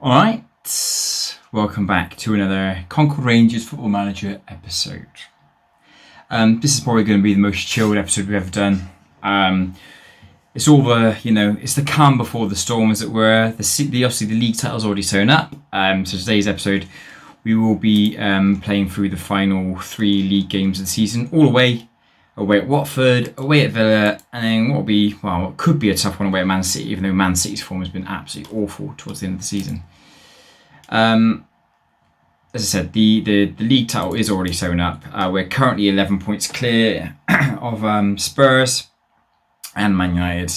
Alright, welcome back to another Concord Rangers Football Manager episode. This is probably going to be the most chilled episode we've ever done. It's all it's the calm before the storm, as it were. Obviously the league title's already sewn up. So today's episode, we will be playing through the final 3 league games of the season, all away at Watford, away at Villa, and then what could be a tough one away at Man City, even though Man City's form has been absolutely awful towards the end of the season. As I said, the league title is already sewn up. We're currently 11 points clear of Spurs and Man United.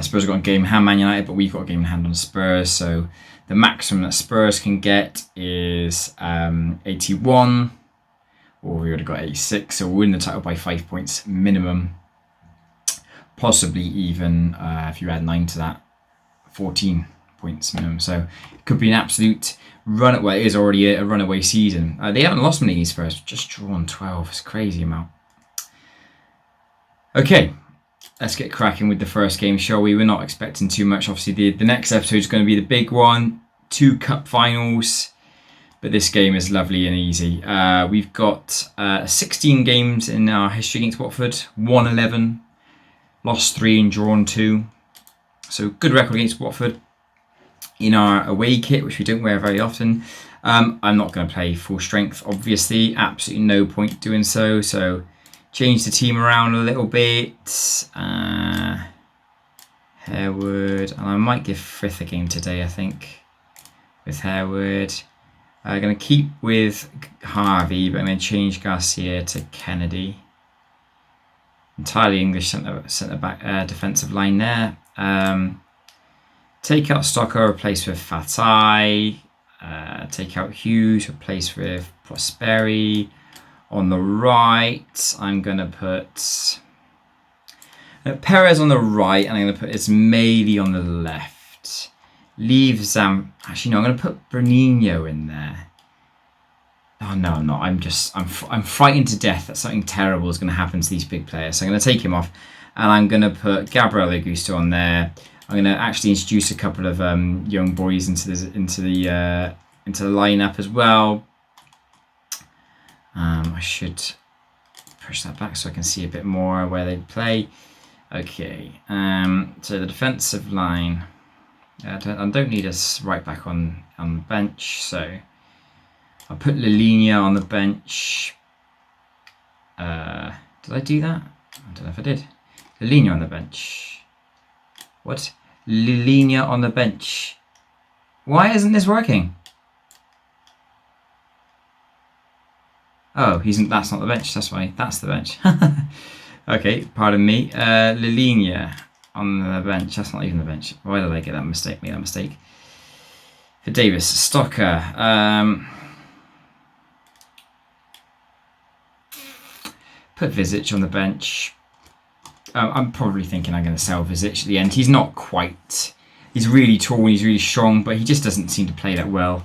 Spurs have got a game in hand, Man United, but we've got a game in hand on Spurs. So the maximum that Spurs can get is 81. Or we would have got 86, so we'll win the title by 5 points minimum. Possibly even, if you add 9 to that, 14 points minimum. So it could be an absolute run. Well, it is already a runaway season. They haven't lost many Spurs, just drawn 12. It's a crazy amount. Okay, let's get cracking with the first game, shall we? We're not expecting too much. Obviously, the next episode is going to be the big one. 2 cup finals. But this game is lovely and easy. We've got 16 games in our history against Watford. Won 11, lost 3 and drawn 2. So good record against Watford. In our away kit, which we don't wear very often. I'm not going to play full strength, obviously. Absolutely no point doing so. So change the team around a little bit. Harewood. And I might give Frith a game today, I think. With Harewood. I'm going to keep with Harvey, but I'm going to change Garcia to Kennedy. Entirely English centre back defensive line there. Take out Stocker, replace with Fatai. Take out Hughes, replace with Prosperi. On the right, I'm going to put Perez on the right, and I'm going to put Ismaili on the left. Leave Actually, no, I'm going to put Bruninho in there. Oh, no, I'm not. I'm frightened to death that something terrible is going to happen to these big players. So I'm going to take him off. And I'm going to put Gabriel Augusto on there. I'm going to actually introduce a couple of young boys into the lineup as well. I should push that back so I can see a bit more where they play. Okay. So the defensive line. I don't need us right back on the bench, so I'll put Lilinia on the bench. Did I do that? I don't know if I did. Lilinia on the bench. What? Lilinia on the bench. Why isn't this working? Oh, that's not the bench. That's why. That's the bench. Okay, pardon me. Lilinia on the bench. That's not even the bench. Why did I get that mistake? Made that mistake. For Davis, Stocker. Put Vizic on the bench. I'm probably thinking I'm going to sell Vizic at the end. He's not quite. He's really tall and he's really strong, but he just doesn't seem to play that well.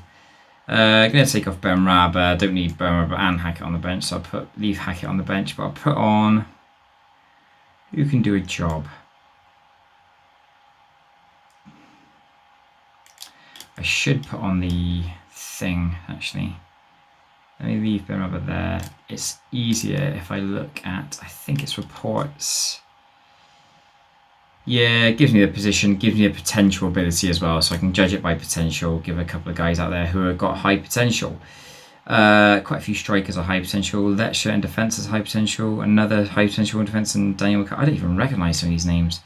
I'm going to take off Benrahma. I don't need Benrahma and Hackett on the bench, so I'll leave Hackett on the bench, but I'll put on who can do a job. I should put on the thing, actually. Let me leave Benrahma there. It's easier if I look at, I think it's reports. Yeah, it gives me the position, gives me a potential ability as well, so I can judge it by potential, give a couple of guys out there who have got high potential. Quite a few strikers are high potential. Lecture in defence is high potential. Another high potential in defence, and Daniel McCarthy. I don't even recognise some of these names.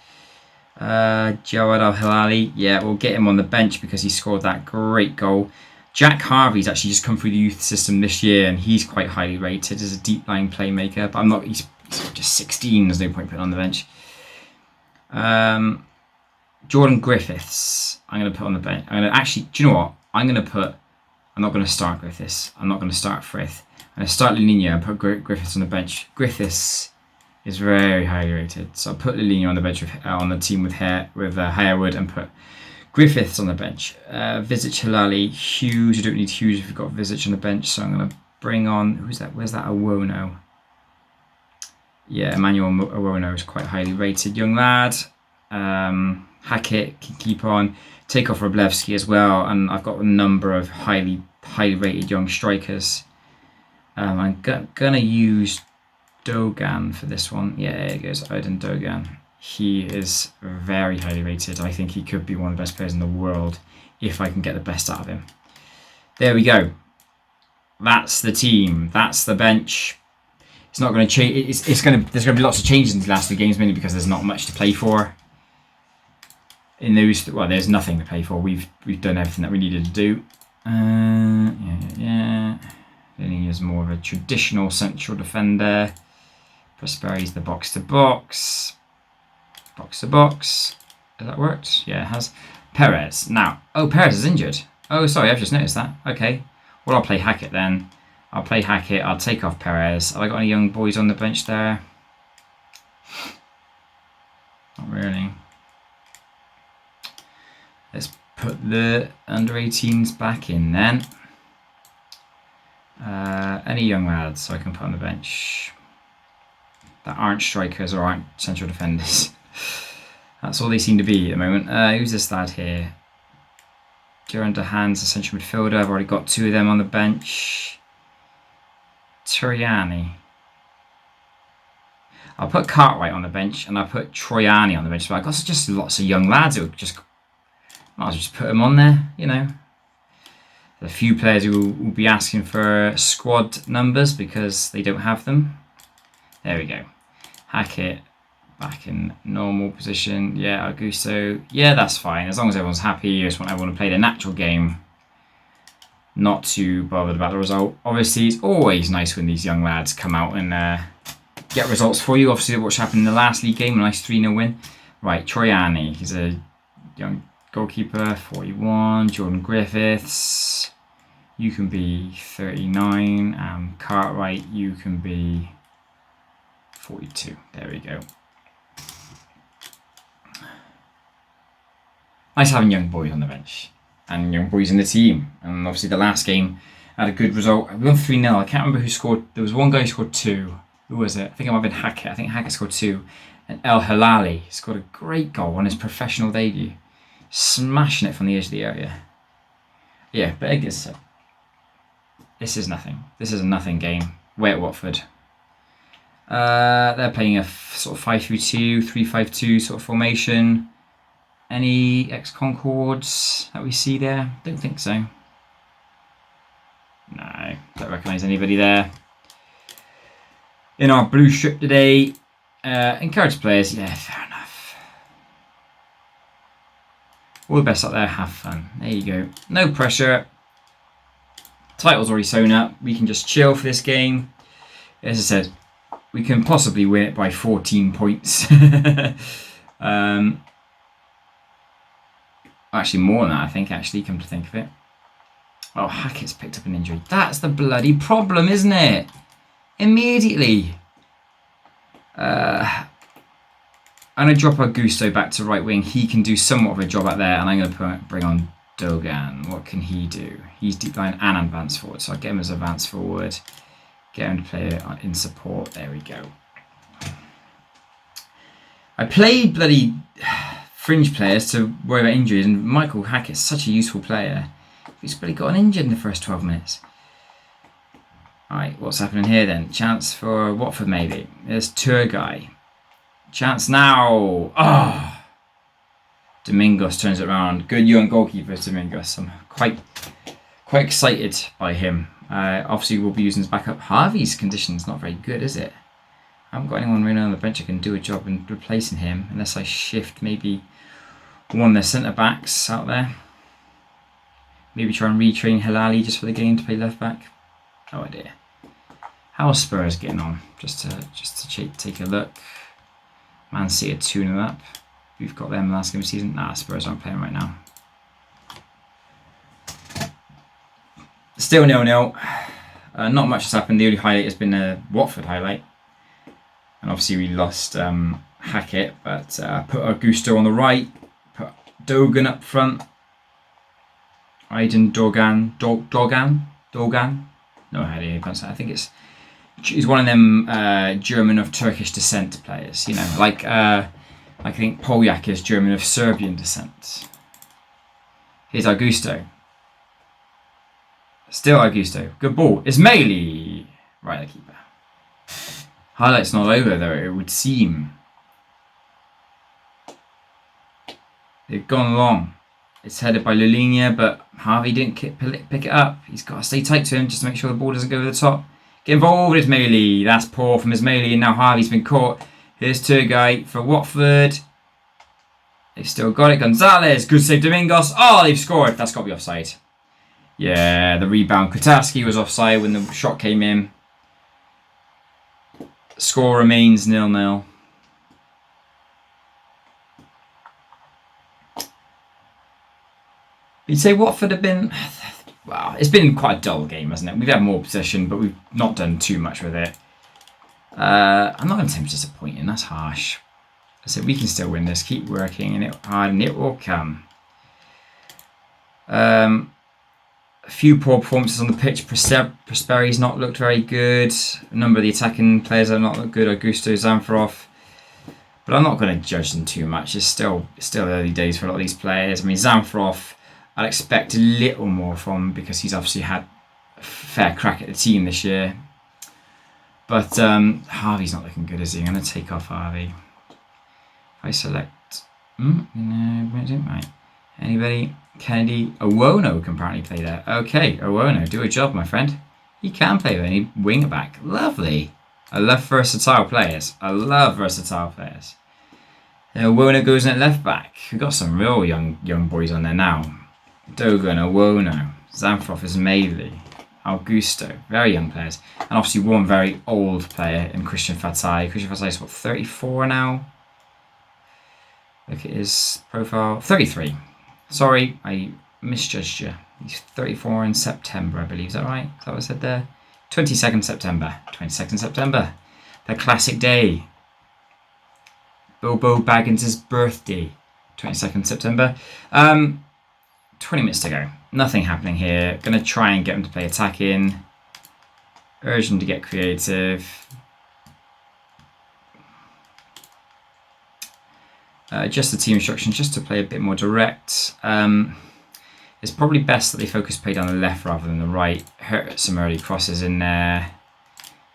Jawad Al-Hilali, yeah, we'll get him on the bench because he scored that great goal. Jack Harvey's actually just come through the youth system this year, and he's quite highly rated as a deep line playmaker, but he's just 16, there's no point putting on the bench. Jordan Griffiths, I'm going to put on the bench. Do you know what? I'm not going to start Griffiths. I'm not going to start Frith. I'm going to start Lilinia and put Griffiths on the bench. Griffiths is very highly rated, so I'll put Lilinia on the bench on the team with Harewood and put Griffiths on the bench. Vizic, Hilali, Hughes. You don't need Hughes if you've got Vizic on the bench, so I'm going to bring on, who's that? Where's that Owono? Yeah, Emmanuel Owono is quite highly rated young lad. Hackett can keep on. Take off Wroblewski as well, and I've got a number of highly rated young strikers. I'm gonna use Dogan for this one. Yeah, there it goes, Aydin Dogan. He is very highly rated. I think he could be one of the best players in the world if I can get the best out of him. There we go. That's the team. That's the bench. It's not going to change. There's going to be lots of changes in the last 2 games, mainly because there's not much to play for. In those, well, there's nothing to play for. We've done everything that we needed to do. Yeah. Vinny is more of a traditional central defender. Prosperity's the box to box. Box to box. Has that worked? Yeah, it has. Perez. Now, Perez is injured. Oh, sorry, I've just noticed that. Okay. Well, I'll play Hackett then. I'll play Hackett. I'll take off Perez. Have I got any young boys on the bench there? Not really. Let's put the under 18s back in then. Any young lads so I can put on the bench that aren't strikers or aren't central defenders. That's all they seem to be at the moment. Who's this lad here? Duran DeHaan's a central midfielder. I've already got 2 of them on the bench. Turiani. I'll put Cartwright on the bench and I'll put Troyani on the bench. But I've got just lots of young lads who just might as well just put them on there, you know. There's a few players who will be asking for squad numbers because they don't have them. There we go. Hackett back in normal position. Yeah, Augusto. Yeah, that's fine. As long as everyone's happy. You just want everyone to play their natural game. Not too bothered about the result. Obviously, it's always nice when these young lads come out and get results for you. Obviously, what's happened in the last league game, a nice 3-0 win. Right, Troyani. He's a young goalkeeper, 41. Jordan Griffiths. You can be 39. Cartwright, you can be 42. There we go. Nice having young boys on the bench and young boys in the team. And obviously the last game had a good result. We won 3-0. I can't remember who scored. There was one guy who scored 2. Who was it? I think it might have been Hackett. I think Hackett scored 2. And El Hilali scored a great goal on his professional debut. Smashing it from the edge of the area. Yeah, but I guess this is nothing. This is a nothing game. Way at Watford. They're playing a sort of 5-3-2, 3-5-2 sort of formation. Any ex-Concords that we see there? Don't think so. No, don't recognise anybody there. In our blue strip today, encourage players. Yeah, fair enough. All the best out there. Have fun. There you go. No pressure. Title's already sewn up. We can just chill for this game. As I said, we can possibly win it by 14 points. Actually, more than that, I think, actually, come to think of it. Oh, Hackett's picked up an injury. That's the bloody problem, isn't it? Immediately. I'm going to drop Augusto back to right wing. He can do somewhat of a job out there, and I'm going to bring on Dogan. What can he do? He's deep line and advance forward, so I'll get him as advance forward. Get him to play in support. There we go. I played bloody fringe players to worry about injuries, and Michael Hackett's such a useful player. He's bloody gotten injured in the first 12 minutes. Alright, what's happening here then? Chance for Watford maybe. There's Turgay. Chance now. Oh! Domingos turns it around. Good young goalkeeper, Domingos. I'm quite excited by him. Obviously, we'll be using his backup. Harvey's condition's not very good, is it? I haven't got anyone really on the bench who can do a job in replacing him, unless I shift maybe one of their centre-backs out there. Maybe try and retrain Hilali just for the game to play left-back. No idea. How are Spurs getting on? Just to take a look. Man City are 2-0 up. We've got them last game of the season. Nah, Spurs aren't playing right now. Still 0-0. Not much has happened. The only highlight has been a Watford highlight. And obviously we lost Hackett, but put Augusto on the right. Put Dogan up front. Aydin Dogan. No idea. I think he's one of them German of Turkish descent players. You know, like I think Poljak is German of Serbian descent. Here's Augusto. Still Augusto. Good ball. Ismaili. Right, the keeper. Highlights not over though, it would seem. They've gone long. It's headed by Lulinia, but Harvey didn't pick it up. He's got to stay tight to him just to make sure the ball doesn't go over the top. Get involved, Ismaili. That's poor from Ismaili, and now Harvey's been caught. Here's Turgay for Watford. They've still got it. Gonzalez. Good save, Domingos. Oh, they've scored. That's got to be offside. Yeah, the rebound. Kutaski was offside when the shot came in. Score remains 0-0. You'd say Watford have been... Well, it's been quite a dull game, hasn't it? We've had more possession, but we've not done too much with it. I'm not going to say it's disappointing. That's harsh. I said we can still win this. Keep working and it will come. A few poor performances on the pitch. Prosperi's not looked very good. A number of the attacking players have not looked good. Augusto, Zamfarov. But I'm not going to judge them too much. It's still early days for a lot of these players. I mean, Zamfarov, I'd expect a little more from because he's obviously had a fair crack at the team this year. But Harvey's not looking good, is he? I'm going to take off Harvey. If I select... No, I didn't, right. Anybody? Kennedy? Owono can apparently play there. Okay, Owono, do a job, my friend. He can play there. Any winger back. Lovely. I love versatile players. Owono goes in at left back. We've got some real young boys on there now. Dogan, Owono, Zamfarov, Ismaili, Augusto, very young players. And obviously one very old player in Christian Fatai. Christian Fatai is what, 34 now? Look at his profile. 33. Sorry, I misjudged you. He's 34 in September, I believe. Is that right? Is that what I said there? 22nd September. 22nd September. The classic day. Bilbo Baggins' birthday. 22nd September. 20 minutes to go. Nothing happening here. Going to try and get them to play attacking. Urge them to get creative. Just the team instructions, just to play a bit more direct. It's probably best that they focus play down the left rather than the right. Hurt some early crosses in there.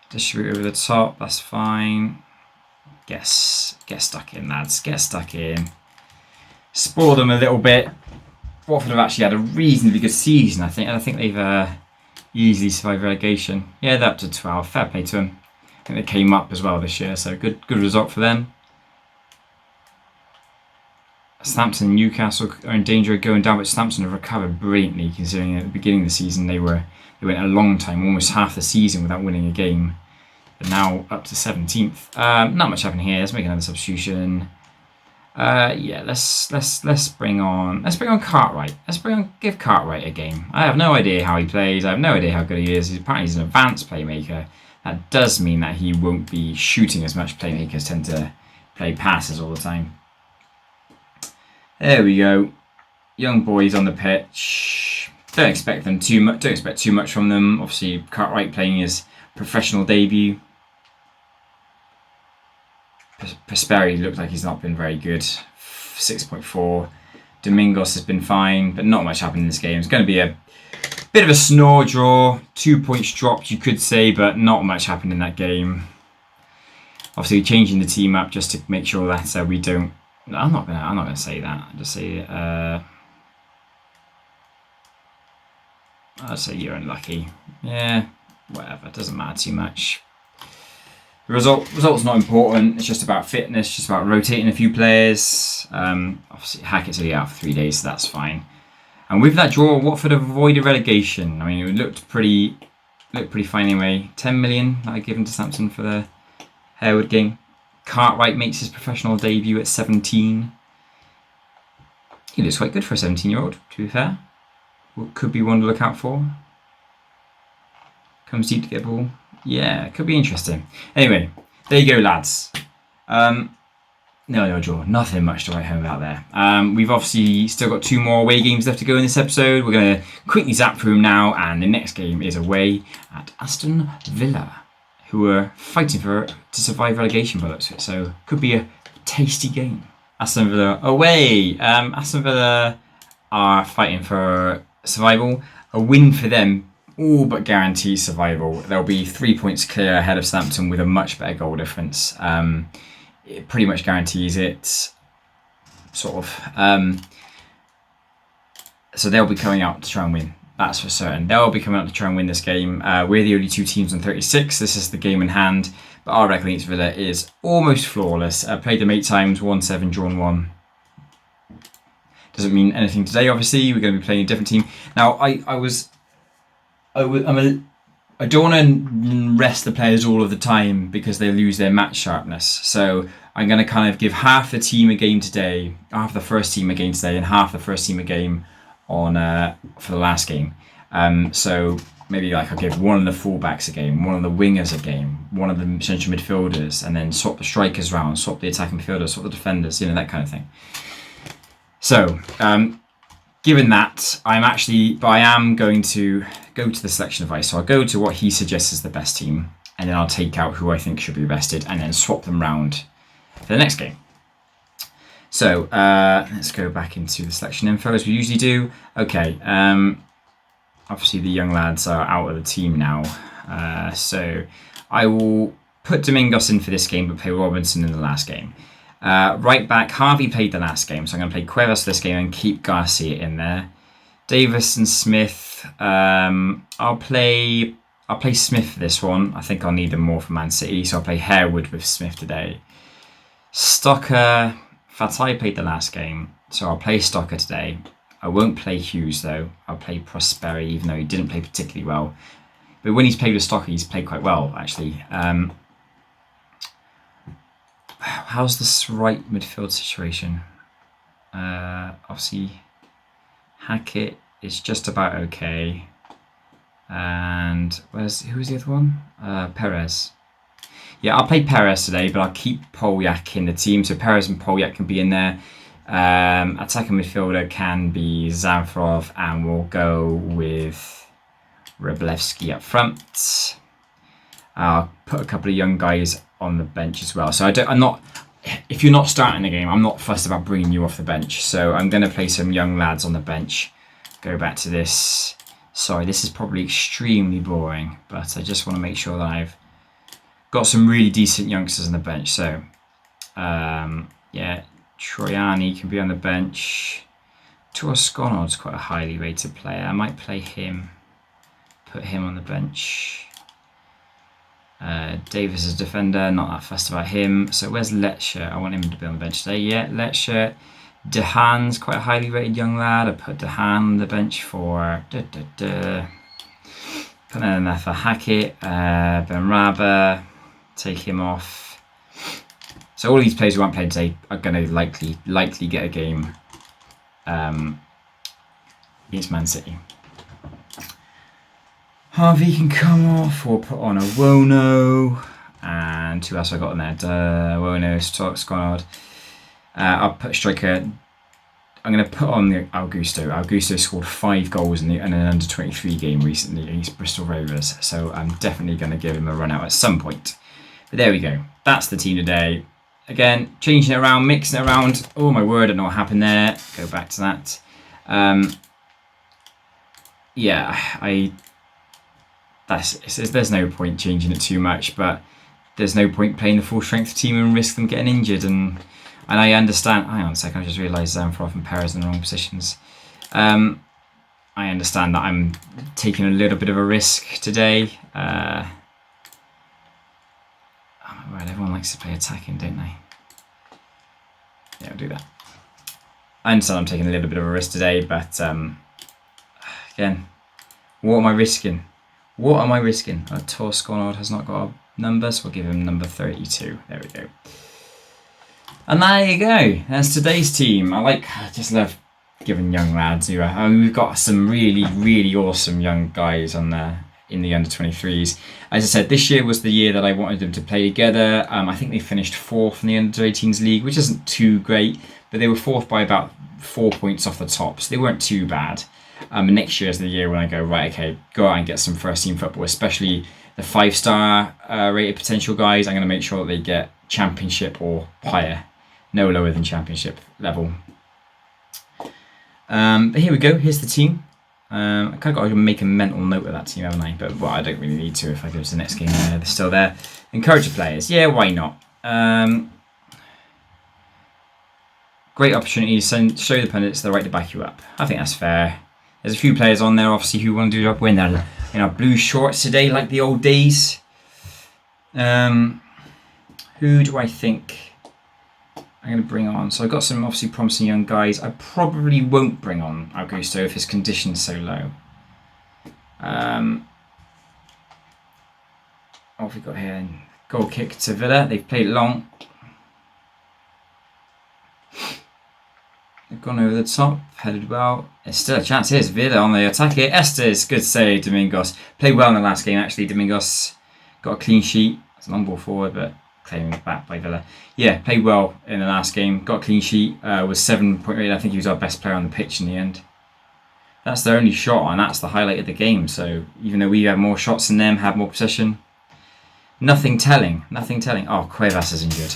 Distribute over the top, that's fine. Get stuck in, lads. Get stuck in. Spoil them a little bit. Watford have actually had a reasonably good season, I think. And I think they've easily survived relegation. Yeah, they're up to 12. Fair play to them. I think they came up as well this year, so good result for them. Southampton and Newcastle are in danger of going down, but Southampton have recovered brilliantly considering at the beginning of the season they went a long time, almost half the season without winning a game. But now up to 17th. Not much happening here. Let's make another substitution. Yeah, let's bring on Cartwright. Give Cartwright a game. I have no idea how he plays. I have no idea how good he is. Apparently he's an advanced playmaker. That does mean that he won't be shooting as much. Playmakers tend to play passes all the time. There we go. Young boys on the pitch. Don't expect too much from them. Obviously, Cartwright playing his professional debut. Prosperi looked like he's not been very good. 6.4. Domingos has been fine, but not much happened in this game. It's going to be a bit of a snore draw. 2 points dropped, you could say, but not much happened in that game. Obviously, changing the team up just to make sure that we don't. No, I'm not gonna say that. I'll just say I'll say you're unlucky. Yeah, whatever. It doesn't matter too much. The result's not important. It's just about fitness. Just about rotating a few players. Obviously, Hackett's only out for 3 days, so that's fine. And with that draw, Watford have avoided relegation. I mean, it looked pretty fine anyway. 10 million that I given to Southampton for the Harewood game. Cartwright makes his professional debut at 17. He looks quite good for a 17-year-old, to be fair. Could be one to look out for. Comes deep to get a ball. Yeah, it could be interesting. Anyway, there you go, lads. No draw. Nothing much to write home about there. We've obviously still got 2 more away games left to go in this episode. We're going to quickly zap through them now, and the next game is away at Aston Villa, who are fighting to survive relegation by the looks of it. So could be a tasty game. Aston Villa away. Aston Villa are fighting for survival. A win for them all but guarantees survival. They'll be 3 points clear ahead of Southampton with a much better goal difference. It pretty much guarantees it. Sort of. So they'll be coming out to try and win. That's for certain. They'll be coming out to try and win this game. We're the only two teams on 36. This is the game in hand. But our record against Villa is almost flawless. Played them 8 times, won 7, drawn 1. Doesn't mean anything today, obviously. We're going to be playing a different team. Now, I don't want to rest the players all of the time because they lose their match sharpness. So I'm going to kind of give half the team a game today, half the first team a game today, and half the first team a game on for the last game. So maybe like I'll give one of the fullbacks a game, one of the wingers a game, one of the central midfielders, and then swap the strikers around, swap the attacking midfielders, swap the defenders, that kind of thing. So given that, I am going to go to the selection advice. So I'll go to what he suggests is the best team, and then I'll take out who I think should be rested, and then swap them round for the next game. So let's go back into the selection info as we usually do. Okay, obviously the young lads are out of the team now. So I will put Domingos in for this game, but play Robinson in the last game. Right back, Harvey played the last game, so I'm going to play Cuevas for this game and keep Garcia in there. Davis and Smith, I'll play Smith for this one. I think I'll need them more for Man City, so I'll play Harewood with Smith today. Stocker, Fatai played the last game, so I'll play Stocker today. I won't play Hughes though. I'll play Prosperi, even though he didn't play particularly well. But when he's played with Stocker, he's played quite well, actually. How's this right midfield situation? Obviously, Hackett is just about okay. And who was the other one? Perez. Yeah, I'll play Perez today, but I'll keep Polyak in the team. So Perez and Polyak can be in there. Attacking midfielder can be Zavrov, and we'll go with Wroblewski up front. I'll put a couple of young guys on the bench as well. So if you're not starting the game, I'm not fussed about bringing you off the bench. So I'm going to play some young lads on the bench. Go back to this. Sorry, this is probably extremely boring, but I just want to make sure that I've got some really decent youngsters on the bench. So, yeah, Troyani can be on the bench. Tosconod's quite a highly rated player. I might play him, put him on the bench. Davis is a defender, not that fussed about him. So where's Letcher? I want him to be on the bench today. Yeah, Letcher. Dehaan's quite a highly rated young lad. I put Dehaan on the bench for... Put that in there for Hackett. Benraba. Take him off. So all these players who aren't playing today are going to likely get a game against Man City. Harvey can come off, or put on a Wono, and who else I got in there? Wono, Sconard. I'll put a striker. I'm going to put on the Augusto. Augusto scored 5 goals in an under-23 game recently against Bristol Rovers, so I'm definitely going to give him a run out at some point. But there we go. That's the team today. Again, changing it around, mixing it around. Oh my word, I don't know what happened there. Go back to that. Yeah, there's no point changing it too much, but there's no point playing the full strength team and risk them getting injured. And I understand. Hang on a second, I just realised Zamfrov and Perez in the wrong positions. I understand that I'm taking a little bit of a risk today. Right, everyone likes to play attacking, don't they? Yeah, I'll do that. I understand I'm taking a little bit of a risk today, but again, what am I risking? What am I risking? Tosconod has not got a number, so we'll give him number 32. There we go. And there you go. That's today's team. I just love giving young lads. We've got some really, really awesome young guys on there in the under-23s. As I said, this year was the year that I wanted them to play together. I think they finished 4th in the under-18s league, which isn't too great, but they were 4th by about 4 points off the top, so they weren't too bad. Next year is the year when I go, right, okay, go out and get some first team football, especially the 5-star rated potential guys. I'm going to make sure that they get championship or higher no lower than Championship level. But here we go. Here's the team. I kind of got to make a mental note of that team, haven't I? But well, I don't really need to if I go to the next game. They're still there. Encourage the players. Yeah, why not? Great opportunity to show the pundits the right to back you up. I think that's fair. There's a few players on there, obviously, who want to do the job. We're in our blue shorts today, like the old days. Who do I think I'm going to bring on? So I've got some obviously promising young guys. I probably won't bring on Augusto if his condition's so low. What have we got here? Goal kick to Villa. They've played it long. They've gone over the top, headed well. There's still a chance. Here's Villa on the attack here. Estes, good save, Domingos. Played well in the last game, actually. Domingos got a clean sheet. It's a long ball forward, but claiming it back by Villa. Yeah, played well in the last game. Got a clean sheet. Was 7.8. I think he was our best player on the pitch in the end. That's their only shot, and that's the highlight of the game. So even though we have more shots than them, have more possession, nothing telling. Nothing telling. Oh, Cuevas is injured.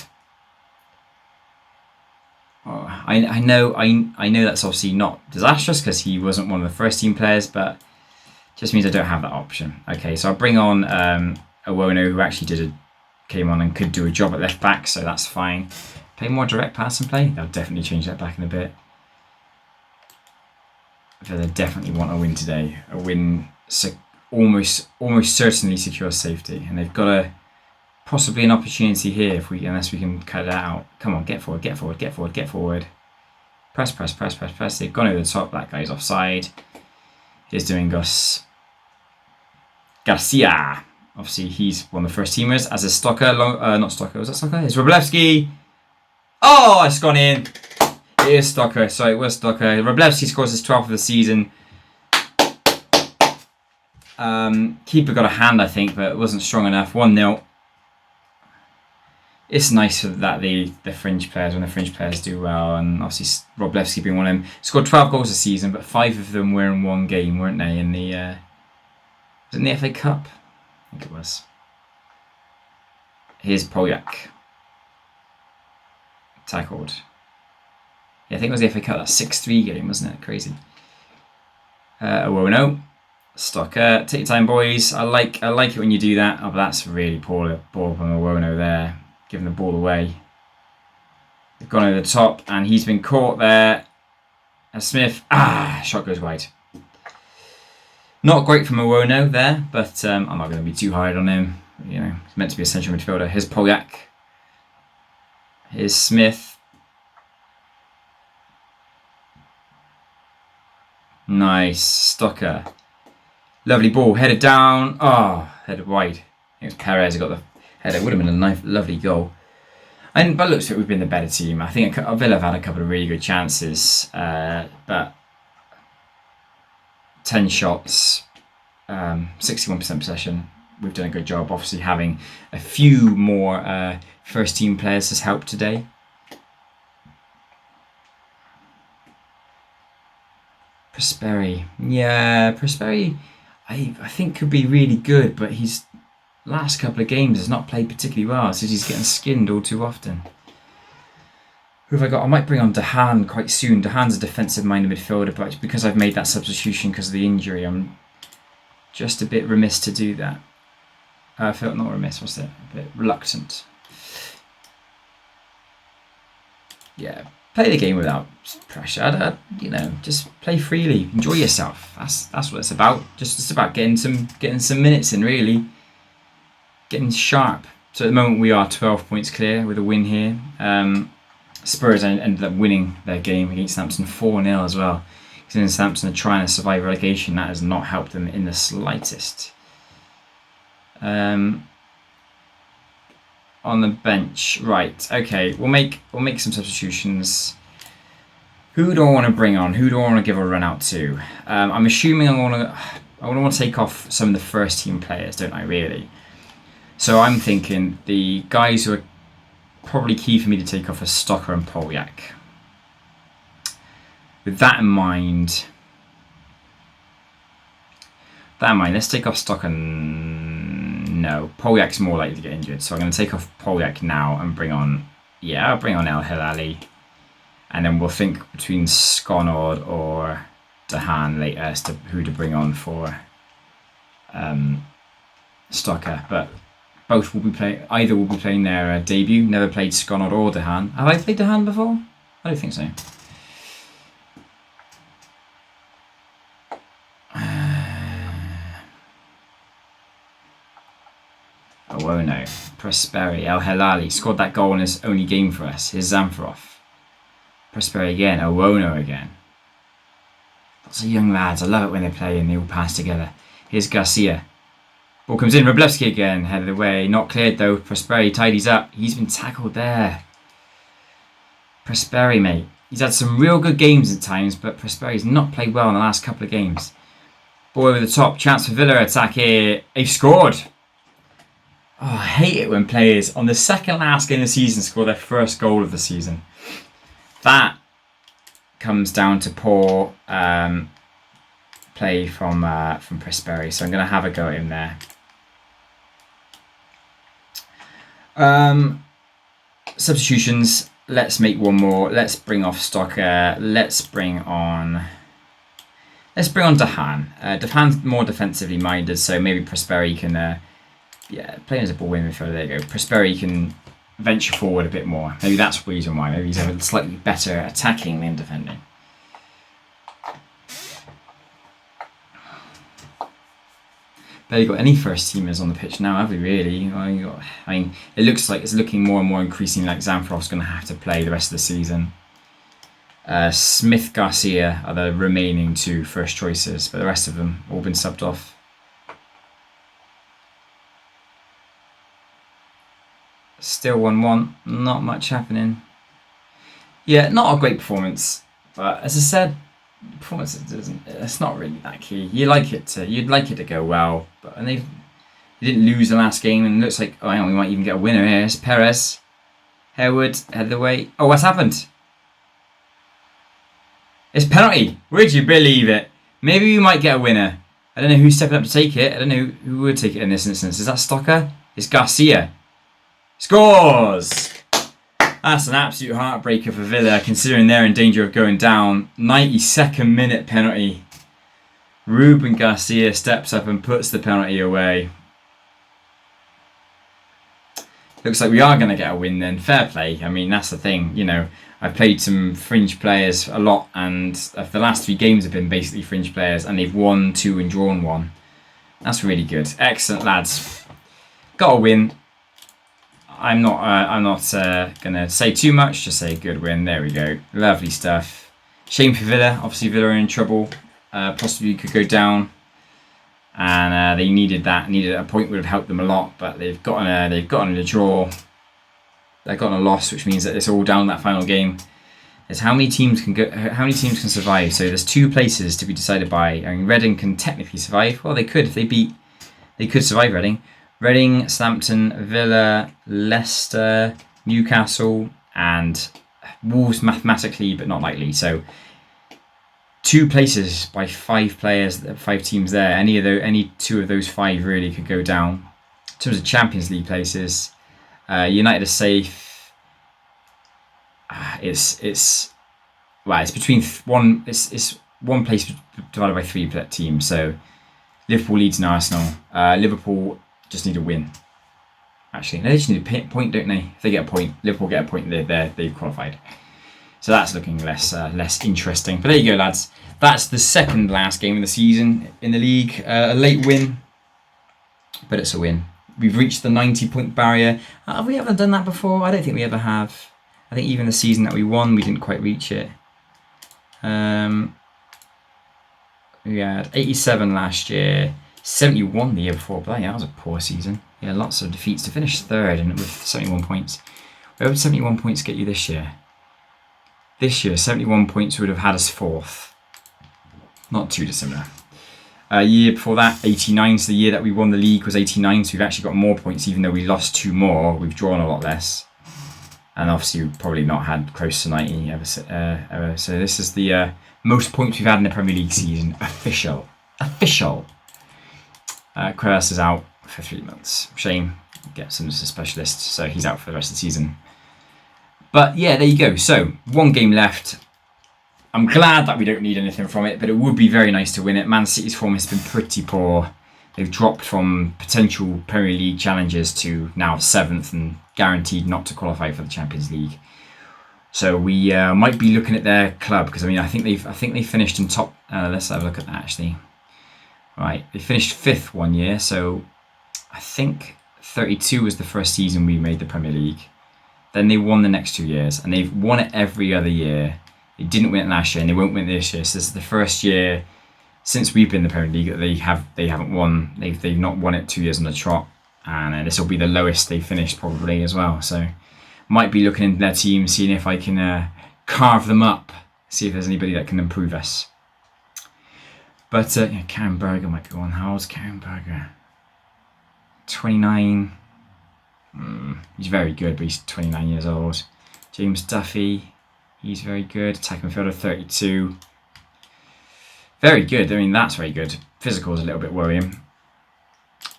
Oh, I know that's obviously not disastrous because he wasn't one of the first team players, but just means I don't have that option. Okay, so I'll bring on Owono, who actually came on and could do a job at left back, so that's fine. Play more direct pass and play. They'll definitely change that back in a bit. They definitely want a win today. A win almost certainly secures safety, and they've got possibly an opportunity here unless we can cut it out. Come on, get forward, get forward, get forward, get forward. Press, press, press, press, press. They've gone over the top. That guy's offside. Here's Domingos. Garcia. Obviously, he's one of the first teamers. As a Stocker, not Stocker, was that Stocker? It's Wroblewski. Oh, it's gone in. It is Stocker. Sorry, it was Stocker. Wroblewski scores his 12th of the season. Keeper got a hand, I think, but it wasn't strong enough. 1-0. It's nice that the fringe players, when the fringe players do well, and obviously Wroblewski being one of them, scored 12 goals this season, but 5 of them were in one game, weren't they? In the was it in the FA Cup? I think it was. Here's Polyak. Tackled. Yeah, I think it was the FA Cup, that 6-3 game, wasn't it? Crazy. Owono. Stocker. Take your time, boys. I like it when you do that. Oh, but that's really poor from Owono there. Giving the ball away. They've gone over the top, and he's been caught there. Smith. Shot goes wide. Not great from Owono there, but I'm not going to be too hard on him. You know, he's meant to be a central midfielder. Here's Polyak. Here's Smith. Nice. Stocker. Lovely ball. Headed down. Oh, headed wide. I think it was Perez who got the header. It would have been a nice, lovely goal. And by the looks of it, we've been the better team. I think Villa have had a couple of really good chances, but 10 shots, 61% possession. We've done a good job. Obviously, having a few more first team players has helped today. Prosperi. Yeah, Prosperi, I think could be really good, but he's last couple of games has not played particularly well, so he's getting skinned all too often. Who have I got? I might bring on Dehan quite soon. Dehan's a defensive-minded midfielder, but because I've made that substitution because of the injury, I'm just a bit remiss to do that. I felt not remiss, what's it? A bit reluctant. Yeah, play the game without pressure. Just play freely, enjoy yourself. That's what it's about. It's about getting some minutes in, really. Getting sharp. So at the moment we are 12 points clear with a win here. Spurs ended up winning their game against Southampton 4-0 as well. Because Southampton are trying to survive relegation. That has not helped them in the slightest. On the bench, right? Okay, we'll make some substitutions. Who do I want to bring on? Who do I want to give a run out to? I'm assuming I want to take off some of the first team players, don't I? Really. So I'm thinking the guys who are probably key for me to take off are Stocker and Polyak. With that in mind, let's take off Stocker. No, Polyak's more likely to get injured, so I'm going to take off Polyak now and bring on Yeah, I'll bring on El Hilali. And then we'll think between Skonord or Dahan later as to who to bring on for Stocker. But both will be playing. Either will be playing their debut. Never played Skonord or Dahan. Have I played Dahan before? I don't think so. Oh no. Prosperi, El Hilali scored that goal in his only game for us. Here's Zamfarov. Prosperi again. Owono again. Lots of young lads. I love it when they play and they all pass together. Here's Garcia. Ball comes in. Wroblewski again. Headed away. Not cleared though. Prosperi tidies up. He's been tackled there. Prosperi, mate. He's had some real good games at times, but Prosperi's not played well in the last couple of games. Ball over the top. Chance for Villa attack here. They've scored. Oh, I hate it when players on the second last game of the season score their first goal of the season. That comes down to poor play from Prosperi, so I'm going to have a go at him there. Substitutions. Let's make one more. Let's bring off Stocker. Let's bring on Dahan. Dahan's more defensively minded, so maybe Prosperi can. Playing as a ball winning midfielder. There you go. Prosperi can venture forward a bit more. Maybe that's the reason why. Maybe he's a slightly better attacking than defending. Barely got any first teamers on the pitch now, have we really? I mean, it looks like it's looking more and more increasingly like Zamfarov's going to have to play the rest of the season. Smith, Garcia are the remaining two first choices, but the rest of them all been subbed off. Still 1-1, not much happening. Yeah, not a great performance, but as I said, performance it's not really that key. You'd like it to go well, but they didn't lose the last game, and it looks like we might even get a winner here. It's Perez, Harewood headed away. Oh, what's happened? It's penalty. Would you believe it? Maybe we might get a winner. I don't know who's stepping up to take it. I don't know who would take it in this instance. Is that Stocker? It's Garcia. Scores! That's an absolute heartbreaker for Villa, considering they're in danger of going down. 92nd minute penalty. Ruben Garcia steps up and puts the penalty away. Looks like we are going to get a win then. Fair play. I mean, that's the thing. You know, I've played some fringe players a lot, and the last 3 games have been basically fringe players, and they've won 2 and drawn 1. That's really good. Excellent, lads. Got a win. I'm not gonna say too much. Just say good win. There we go. Lovely stuff. Shame for Villa. Obviously, Villa are in trouble. Possibly could go down, and they needed that. Needed a point would have helped them a lot, but they've gotten a draw. They've gotten a loss, which means that it's all down that final game. It's how many teams can go. How many teams can survive? So there's 2 places to be decided by. I mean, Reading can technically survive. Well, they could if they beat. They could survive Reading. Reading, Southampton, Villa, Leicester, Newcastle, and Wolves mathematically, but not likely. So 2 places by 5 players, 5 teams there. Any 2 of those 5 really could go down. In terms of Champions League places, United are safe. It's between it's one place divided by 3 teams. So Liverpool, Leeds, and Arsenal. Liverpool just need a win. Actually, no, they just need a point, don't they? If they get a point, Liverpool get a point, they've qualified. So that's looking less interesting. But there you go, lads. That's the second last game of the season in the league. A late win, but it's a win. We've reached the 90-point barrier. Have we ever done that before? I don't think we ever have. I think even the season that we won, we didn't quite reach it. We had 87 last year. 71 the year before, but yeah, that was a poor season. Yeah, lots of defeats to finish 3rd and with 71 points. Where would 71 points get you this year? This year, 71 points would have had us 4th. Not too dissimilar. Year before that, 89. So the year that we won the league was 89. So we've actually got more points, even though we lost 2 more. We've drawn a lot less. And obviously, we've probably not had close to 90 ever. So this is the most points we've had in the Premier League season. Official. Queiroz is out for 3 months. Shame. Gets him as a specialist, so he's out for the rest of the season. But yeah, there you go. So 1 game left. I'm glad that we don't need anything from it, but it would be very nice to win it. Man City's form has been pretty poor. They've dropped from potential Premier League challenges to now 7th and guaranteed not to qualify for the Champions League. So we might be looking at their club, because I think they finished in top. Let's have a look at that actually. Right, they finished 5th one year, so I think 32 was the first season we made the Premier League. Then they won the next 2 years, and they've won it every other year. They didn't win it last year, and they won't win it this year. So this is the first year since we've been in the Premier League that they haven't won. They've not won it 2 years on the trot, and this will be the lowest they finished probably as well. So might be looking into their team, seeing if I can carve them up, see if there's anybody that can improve us. But Karen Berger might go on. How old's Karen Berger? 29. He's very good, but he's 29 years old. James Duffy. He's very good. Attacking midfielder, 32. Very good. I mean, that's very good. Physical is a little bit worrying.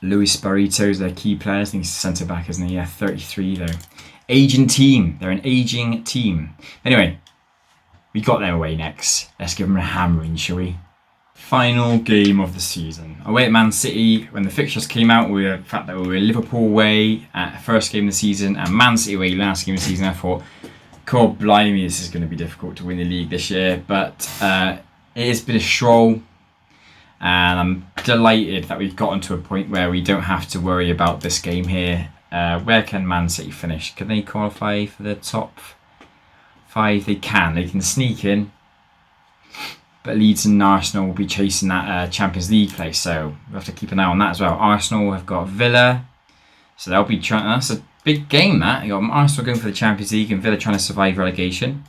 Luis Barrito's their key player. I think he's centre back, isn't he? Yeah, 33 though. Aging team. They're an aging team. Anyway, we got them away next. Let's give them a hammering, shall we? Final game of the season. Away at Man City. When the fixtures came out, we were Liverpool away at first game of the season and Man City away last game of the season. I thought, God blimey, this is going to be difficult to win the league this year, but it has been a stroll, and I'm delighted that we've gotten to a point where we don't have to worry about this game here. Where can Man City finish? Can they qualify for the top 5? They can sneak in, but Leeds and Arsenal will be chasing that Champions League place, so we'll have to keep an eye on that as well. Arsenal have got Villa, so they'll be trying. That's a big game, that. You got Arsenal going for the Champions League and Villa trying to survive relegation.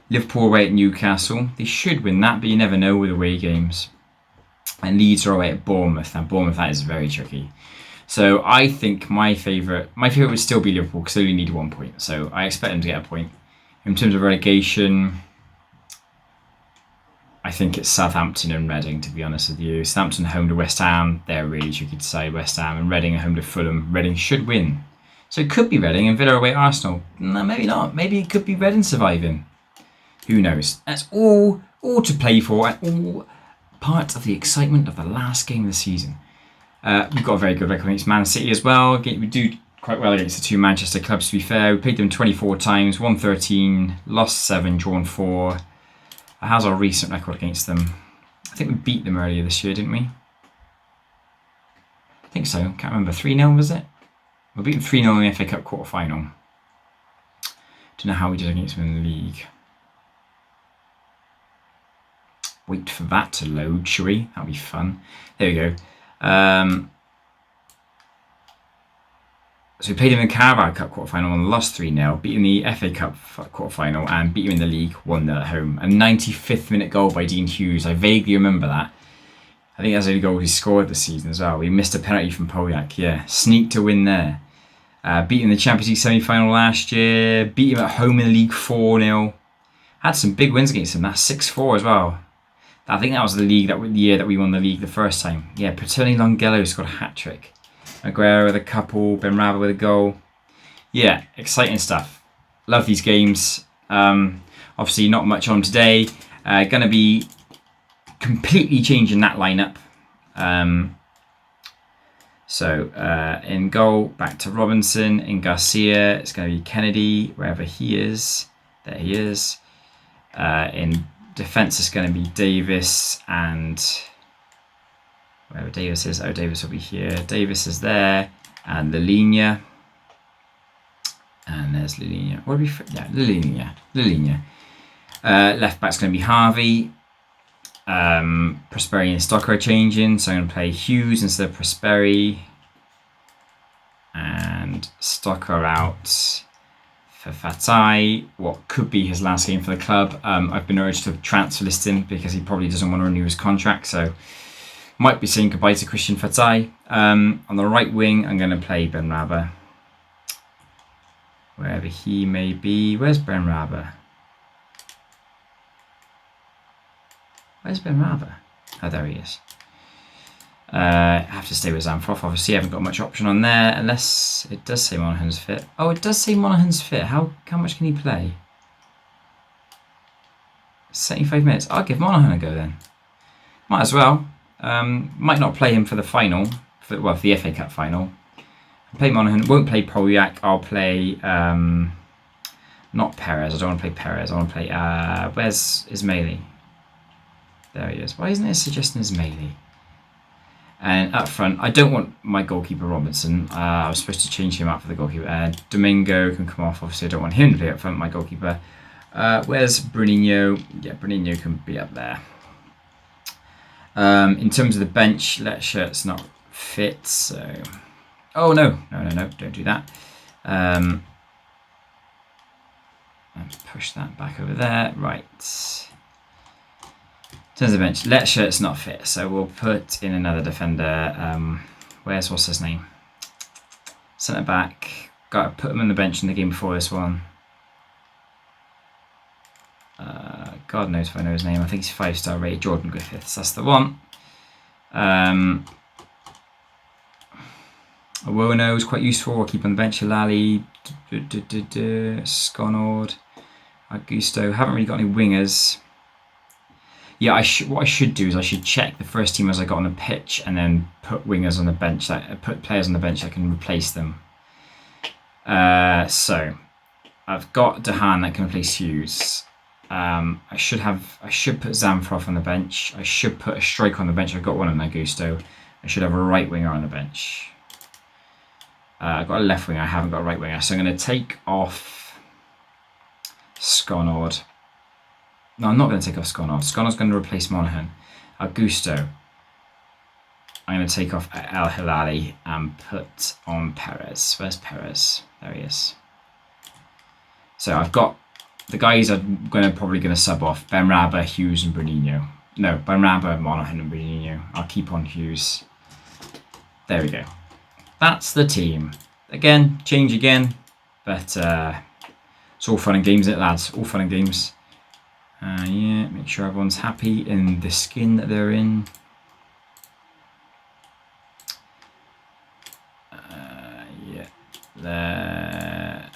Liverpool away at Newcastle. They should win that, but you never know with away games. And Leeds are away at Bournemouth. Now Bournemouth, that is very tricky. So I think my favourite would still be Liverpool, because they only need 1 point. So I expect them to get a point. In terms of relegation, I think it's Southampton and Reading, to be honest with you. Southampton home to West Ham. They're really tricky to say. West Ham and Reading are home to Fulham. Reading should win. So it could be Reading and Villa away at Arsenal. No, maybe not. Maybe it could be Reading surviving. Who knows? That's all to play for, and all part of the excitement of the last game of the season. We've got a very good record against Man City as well. We do quite well against the 2 Manchester clubs, to be fair. We played them 24 times, won 13, lost 7, drawn 4. How's our recent record against them? I think we beat them earlier this year, didn't we? I think so. Can't remember. 3-0 was it? We beat them 3-0 in the FA Cup quarter final. Don't know how we did against them in the league. Wait for that to load, shall we? That'll be fun. There we go. So we played him in the Carabao Cup quarter-final and lost 3-0, beat him in the FA Cup quarter-final and beat him in the league 1-0 at home. A 95th minute goal by Dean Hughes. I vaguely remember that. I think that's the only goal he scored this season as well. We missed a penalty from Polyak, yeah. Sneaked to win there. Beat him in the Champions League semi-final last year. Beat him at home in the league 4-0. Had some big wins against him. That's 6-4 as well. I think that was the year that we won the league the first time. Yeah, Paterni Longello scored a hat-trick. Aguero with a couple, Benrahma with a goal. Yeah, exciting stuff. Love these games. Obviously not much on today. Going to be completely changing that lineup. So in goal, back to Robinson. In Garcia, it's going to be Kennedy, wherever he is. There he is. In defence, it's going to be Davis and wherever Davis is. Oh, Davis will be here. Davis is there, and Lilinia. And there's Lilinia. What are we? Yeah, Lilinia. Left back's going to be Harvey. Prosperi and Stocker are changing, so I'm going to play Hughes instead of Prosperi. And Stocker out for Fatai, what could be his last game for the club. I've been urged to transfer list him because he probably doesn't want to renew his contract, so might be saying goodbye to Christian Fatai. On the right wing, I'm going to play Benrahma. Wherever he may be. Where's Benrahma? Where's Benrahma? Oh, there he is. I have to stay with Zamfroth. Obviously, I haven't got much option on there, unless it does say Monaghan's fit. Oh, it does say Monaghan's fit. How much can he play? 75 minutes. I'll give Monaghan a go then. Might as well. Might not play him for the final, for the FA Cup final. I'll play Monaghan. Won't play Polyak. I'll play not Perez. I don't want to play Perez. I want to play. Where's Ismaili? There he is. Why isn't it suggesting Ismaili? And up front, I don't want my goalkeeper Robinson. I was supposed to change him out for the goalkeeper. Domingo can come off. Obviously, I don't want him to play up front, my goalkeeper. Where's Bruninho? Yeah, Bruninho can be up there. In terms of the bench, Letshirt's not fit, so... Oh, no, don't do that. And push that back over there. Right. In terms of the bench, Letshirt's not fit, so we'll put in another defender. What's his name? Centre back. Got to put him on the bench in the game before this one. God knows if I know his name. I think he's 5-star rated. Jordan Griffiths, that's the one. Awono is quite useful. I'll keep on the bench. Hilali, Sconord, Augusto. Haven't really got any wingers. Yeah, what I should do is I should check the first team as I got on the pitch and then put wingers on the bench, put players on the bench that can replace them. So I've got Dehan that can replace Hughes. I should put Zamfroth on the bench. I should put a striker on the bench. I've got one on Augusto. I should have a right winger on the bench. I've got a left winger. I haven't got a right winger. So I'm going to take off Sconord. No, I'm not going to take off Sconord. Sconord's going to replace Monaghan. Augusto. I'm going to take off El Hilali and put on Perez. Where's Perez? There he is. So I've got the guys I'm probably going to sub off. Benrabah, Hughes and Bruninho. No, Benrabah, Monaghan and Bruninho. I'll keep on Hughes. There we go. That's the team. Again, change again. But it's all fun and games, isn't it, lads? All fun and games. Yeah, make sure everyone's happy in the skin that they're in. Yeah, there.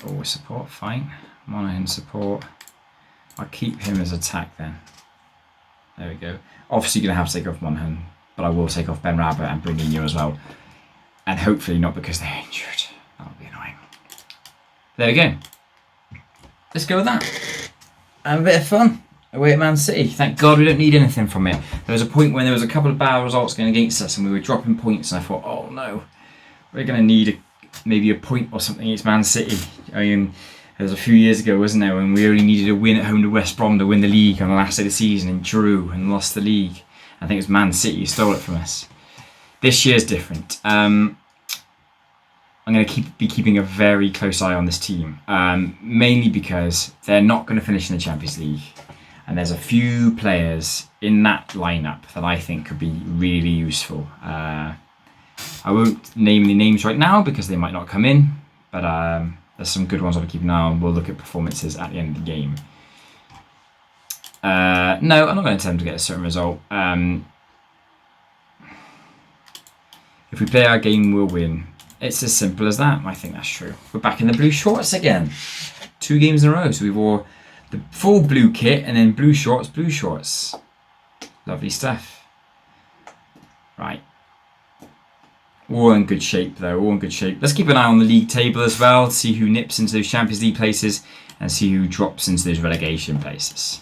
Oh, support, fine. Monaghan support. I'll keep him as attack then. There we go. Obviously, going to have to take off Monaghan, but I will take off Benrabah and Bruninho as well. And hopefully not because they're injured. That would be annoying. There we go. Let's go with that. And a bit of fun away at Man City. Thank God we don't need anything from it. There was a point when there was a couple of bad results going against us and we were dropping points and I thought, oh no, we're going to need maybe a point or something against Man City. I mean, it was a few years ago, wasn't there, when we only needed a win at home to West Brom to win the league on the last day of the season and drew and lost the league. I think it was Man City who stole it from us. This year's different. I'm going to be keeping a very close eye on this team, mainly because they're not going to finish in the Champions League. And there's a few players in that lineup that I think could be really useful. I won't name any names right now because they might not come in, but there's some good ones I'll keep an eye on. We'll look at performances at the end of the game. No, I'm not going to tell them to get a certain result. If we play our game, we'll win. It's as simple as that. I think that's true. We're back in the blue shorts again. 2 games in a row. So we wore the full blue kit and then blue shorts, blue shorts. Lovely stuff. Right. All in good shape though, all in good shape. Let's keep an eye on the league table as well, see who nips into those Champions League places and see who drops into those relegation places.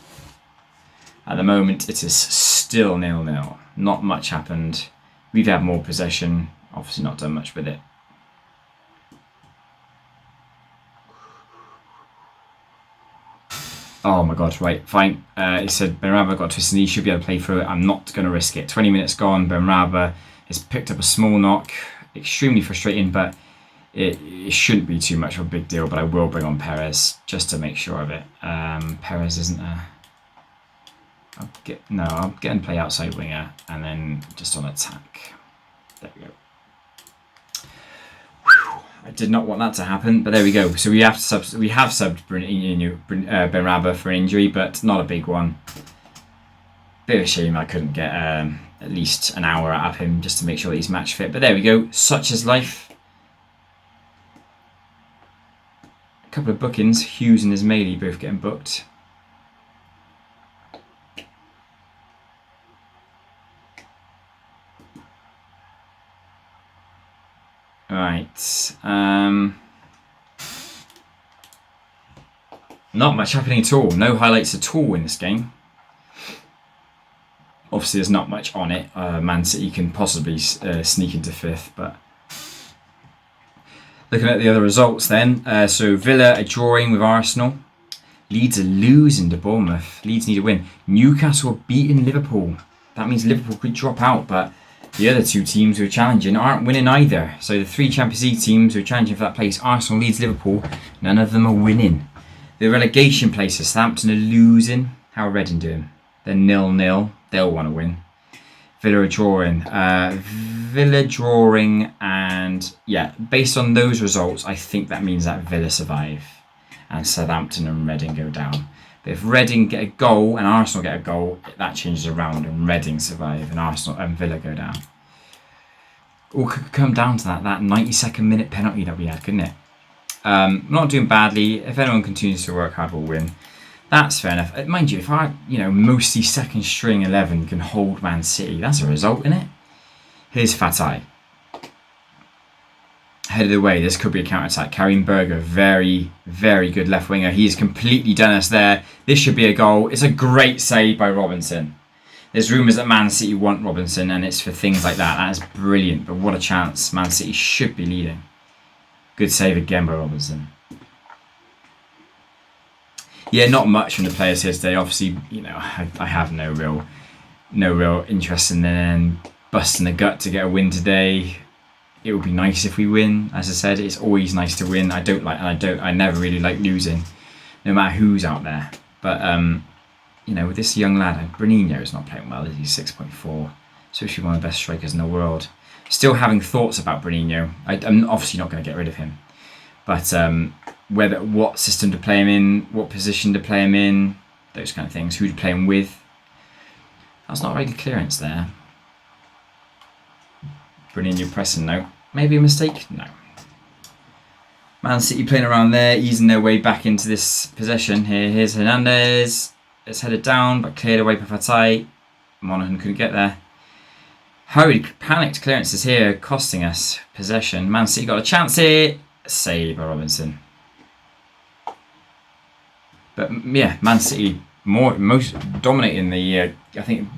At the moment, it is still 0-0. Not much happened. We've had more possession, obviously not done much with it. Oh my god, right, fine. He said Benrabah got a twisted knee, he should be able to play through it. I'm not going to risk it. 20 minutes gone, Benrabah has picked up a small knock. Extremely frustrating, but it shouldn't be too much of a big deal. But I will bring on Perez just to make sure of it. Perez isn't a... I'll get him play outside winger and then just on attack. There we go. I did not want that to happen, but there we go. So we have subbed Benrabah for an injury, but not a big one. Bit of a shame I couldn't get a at least an hour out of him just to make sure that he's match fit. But there we go. Such is life. A couple of bookings. Hughes and Ismaili both getting booked. Right. Not much happening at all. No highlights at all in this game. Obviously, there's not much on it. Man City can possibly sneak into 5th, but looking at the other results then. So Villa are drawing with Arsenal. Leeds are losing to Bournemouth. Leeds need a win. Newcastle are beating Liverpool. That means Liverpool could drop out, but the other two teams who are challenging aren't winning either. So the 3 Champions League teams who are challenging for that place, Arsenal, Leeds, Liverpool, none of them are winning. The relegation places, Southampton are losing. How are Reading doing? They're 0-0. They'll want to win. Villa are drawing. Villa drawing, and yeah, based on those results, I think that means that Villa survive and Southampton and Reading go down. But if Reading get a goal and Arsenal get a goal, that changes around and Reading survive and Arsenal and Villa go down. All could come down to that 92nd minute penalty that we had, couldn't it? Not doing badly. If anyone continues to work hard, we'll win. That's fair enough. Mind you, if our mostly second string 11 can hold Man City, that's a result, isn't it? Here's Fatai. Head of the way. This could be a counter-attack. Karim Berger, very, very good left winger. He's completely done us there. This should be a goal. It's a great save by Robinson. There's rumours that Man City want Robinson, and it's for things like that. That is brilliant, but what a chance. Man City should be leading. Good save again by Robinson. Yeah, not much from the players here today. Obviously, I have no real interest in them busting the gut to get a win today. It would be nice if we win. As I said, it's always nice to win. I never really like losing, no matter who's out there. But with this young lad, Bruninho is not playing well. He's 6.4, especially one of the best strikers in the world. Still having thoughts about Bruninho. I'm obviously not going to get rid of him, but what system to play him in, what position to play him in, those kind of things. Who to play him with. That's not a very good clearance there. Bruninho pressing, no. Maybe a mistake? No. Man City playing around there, easing their way back into this possession here. Here's Hernandez. It's headed down, but cleared away by Fatai. Monaghan couldn't get there. Hurried, panicked clearances here, costing us possession. Man City got a chance here. Save by Robinson. But yeah, Man City most dominating the. I think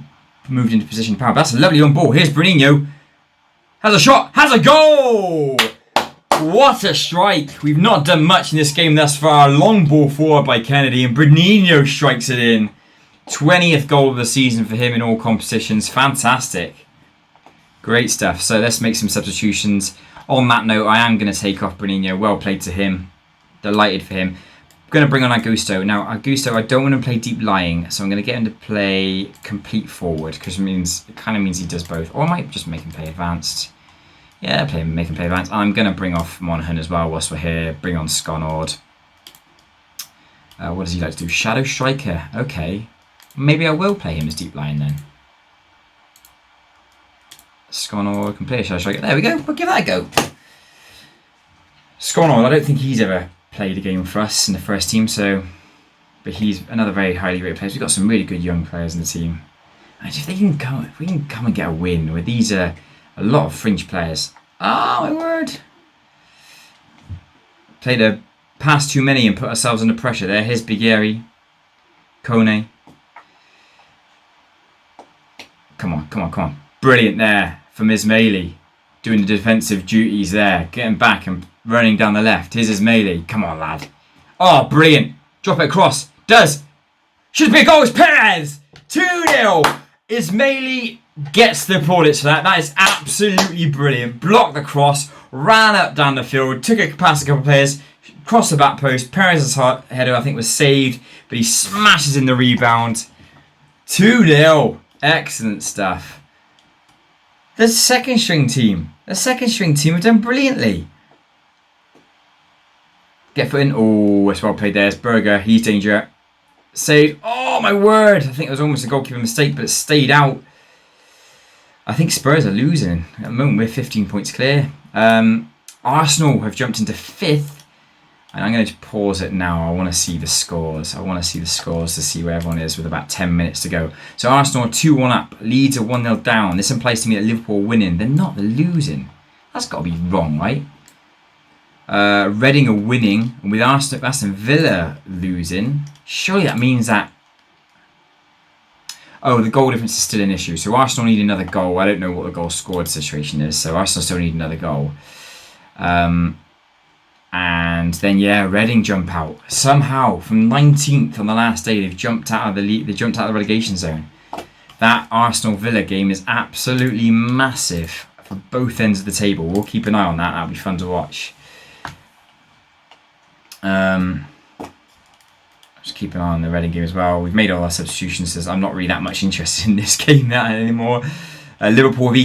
moved into position of power. But that's a lovely long ball. Here's Bruninho. Has a shot. Has a goal. What a strike. We've not done much in this game thus far. Long ball forward by Kennedy, and Bruninho strikes it in. 20th goal of the season for him in all competitions. Fantastic. Great stuff. So let's make some substitutions. On that note, I am going to take off Bruninho. Well played to him. Delighted for him. I'm going to bring on Augusto. Now, Augusto, I don't want him to play deep lying, so I'm going to get him to play complete forward, because it kind of means he does both. Or I might just make him play advanced. Yeah, make him play advanced. I'm going to bring off Monaghan as well whilst we're here. Bring on Sconord. What does he like to do? Shadow Striker. Okay. Maybe I will play him as deep lying then. Sconord can play a Shadow Striker. There we go. We'll give that a go. Sconord, I don't think he's ever played a game for us in the first team, but he's another very highly rated player. We've got some really good young players in the team. And if we can come and get a win with these a lot of fringe players. Oh my word! Played a pass too many and put ourselves under pressure there. Here's Bigeri, Kone. Come on! Brilliant there from Ismaili, doing the defensive duties there, getting back and running down the left. Here's Ismaili. Come on, lad. Oh, brilliant. Drop it across. Does. Should be a goal. It's Perez. 2-0. Ismaili gets the plaudits for that. That is absolutely brilliant. Blocked the cross. Ran up down the field. Took it past a couple of players. Crossed the back post. Perez's header, I think, was saved. But he smashes in the rebound. 2-0. Excellent stuff. The second string team have done brilliantly. Get foot in. Oh, it's well played there. It's Berger. He's danger. Saved. Oh, my word. I think it was almost a goalkeeper mistake, but it stayed out. I think Spurs are losing. At the moment, we're 15 points clear. Arsenal have jumped into 5th. And I'm going to pause it now. I want to see the scores. To see where everyone is with about 10 minutes to go. So Arsenal are 2-1 up. Leeds are 1-0 down. This implies to me that Liverpool are winning. They're not. They're losing. That's got to be wrong, right? Reading are winning. And with Aston Villa losing, surely that means that... Oh, the goal difference is still an issue. So Arsenal need another goal. I don't know what the goal scored situation is. So Arsenal still need another goal. And then, Reading jump out. Somehow, from 19th on the last day, they've jumped out of the league. They jumped out of the relegation zone. That Arsenal-Villa game is absolutely massive for both ends of the table. We'll keep an eye on that. That'll be fun to watch. Just keep an eye on the Reading game as well. We've made all our substitutions, so I'm not really that much interested in this game anymore. Liverpool have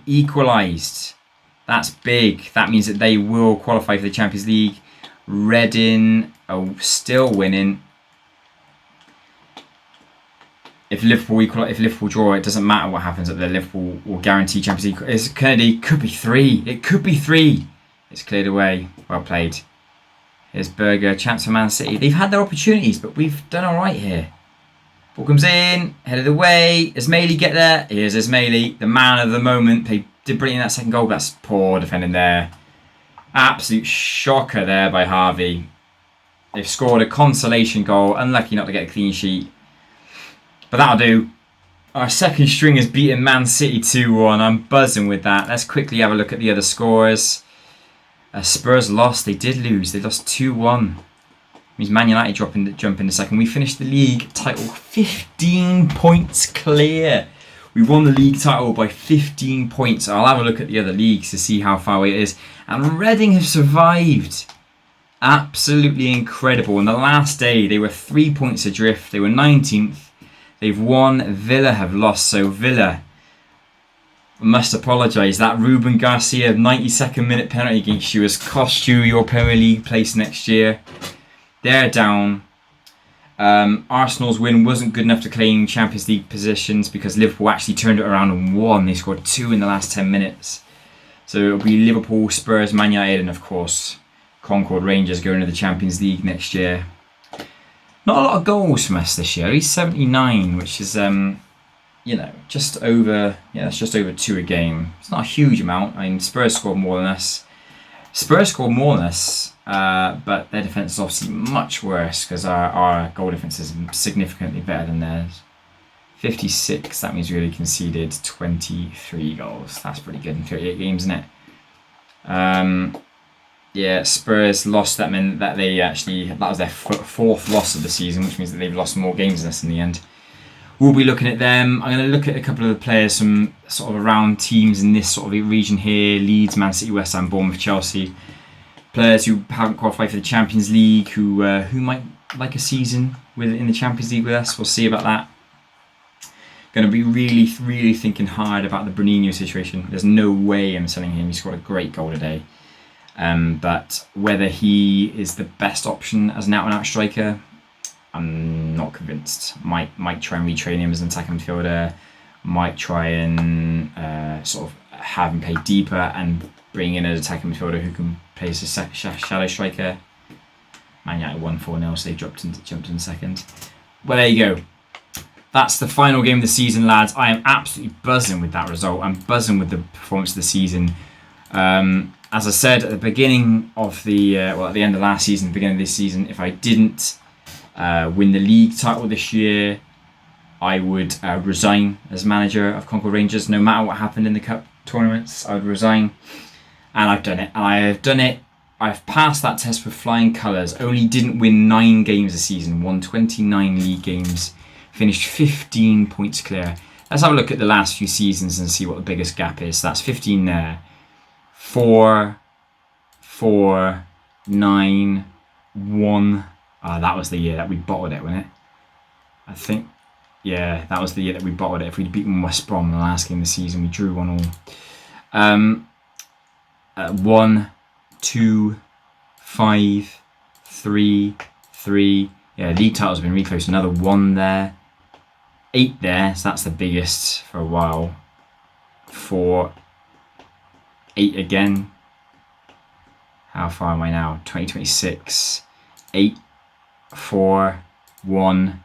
equalised. That's big. That means that they will qualify for the Champions League. Reading are still winning. If Liverpool draw, it doesn't matter what happens. That Liverpool will guarantee Champions League. Kennedy could be 3. It could be 3. It's cleared away. Well played. Here's Berger. Chance for Man City. They've had their opportunities, but we've done all right here. Ball comes in. Head of the way. Ismaili get there. Here's Ismaili, the man of the moment. They did brilliant in that second goal. That's poor defending there. Absolute shocker there by Harvey. They've scored a consolation goal. Unlucky not to get a clean sheet. But that'll do. Our second string has beaten Man City 2-1. I'm buzzing with that. Let's quickly have a look at the other scores. Spurs lost. They did lose. They lost 2-1. Means Man United jump in the second. We finished the league title 15 points clear. We won the league title by 15 points. I'll have a look at the other leagues to see how far away it is. And Reading have survived. Absolutely incredible. On the last day, they were 3 points adrift. They were 19th. They've won. Villa have lost. So Villa must apologise. That Ruben Garcia 92nd minute penalty against you has cost you your Premier League place next year. They're down. Arsenal's win wasn't good enough to claim Champions League positions because Liverpool actually turned it around and won. They scored 2 in the last 10 minutes. So it'll be Liverpool, Spurs, Man United, and of course Concord Rangers going to the Champions League next year. Not a lot of goals from us this year. He's 79, which is just over. Yeah, that's just over 2 a game. It's not a huge amount. I mean, Spurs scored more than us. But their defence is obviously much worse because our goal difference is significantly better than theirs. 56, that means we only conceded 23 goals. That's pretty good in 38 games, isn't it? Spurs lost. That meant that that was their 4th loss of the season, which means that they've lost more games than us in the end. We'll be looking at them. I'm going to look at a couple of the players from sort of around teams in this sort of region here. Leeds, Man City, West Ham, Bournemouth, Chelsea. Players who haven't qualified for the Champions League, who might like a season in the Champions League with us. We'll see about that. Going to be really, really thinking hard about the Bruninho situation. There's no way I'm selling him. He scored a great goal today. But whether he is the best option as an out-and-out striker, I'm not convinced. Might try and retrain him as an attacking midfielder. Might try and sort of have him play deeper and bring in an attacking midfielder who can play as a shadow striker. Man United won 4-0, so they jumped in second. Well, there you go. That's the final game of the season, lads. I am absolutely buzzing with that result. I'm buzzing with the performance of the season. As I said at the beginning of at the end of last season, beginning of this season, if I didn't win the league title this year, I would resign as manager of Concord Rangers. No matter what happened in the cup tournaments, I would resign. And I've done it. And I have done it. I've passed that test with flying colours. Only didn't win 9 games a season. Won 29 league games. Finished 15 points clear. Let's have a look at the last few seasons and see what the biggest gap is. So that's 15 there. 4, 9, 1. That was the year that we bottled it, wasn't it? I think, yeah, that was the year that we bottled it. If we'd beaten West Brom in the last game of the season, we drew 1-1. 1, 2, 5, 3, 3. Yeah, league titles have been really close. Another 1 there. 8 there, so that's the biggest for a while. 4, 8 again. How far am I now? 2026. 8, 4, 1,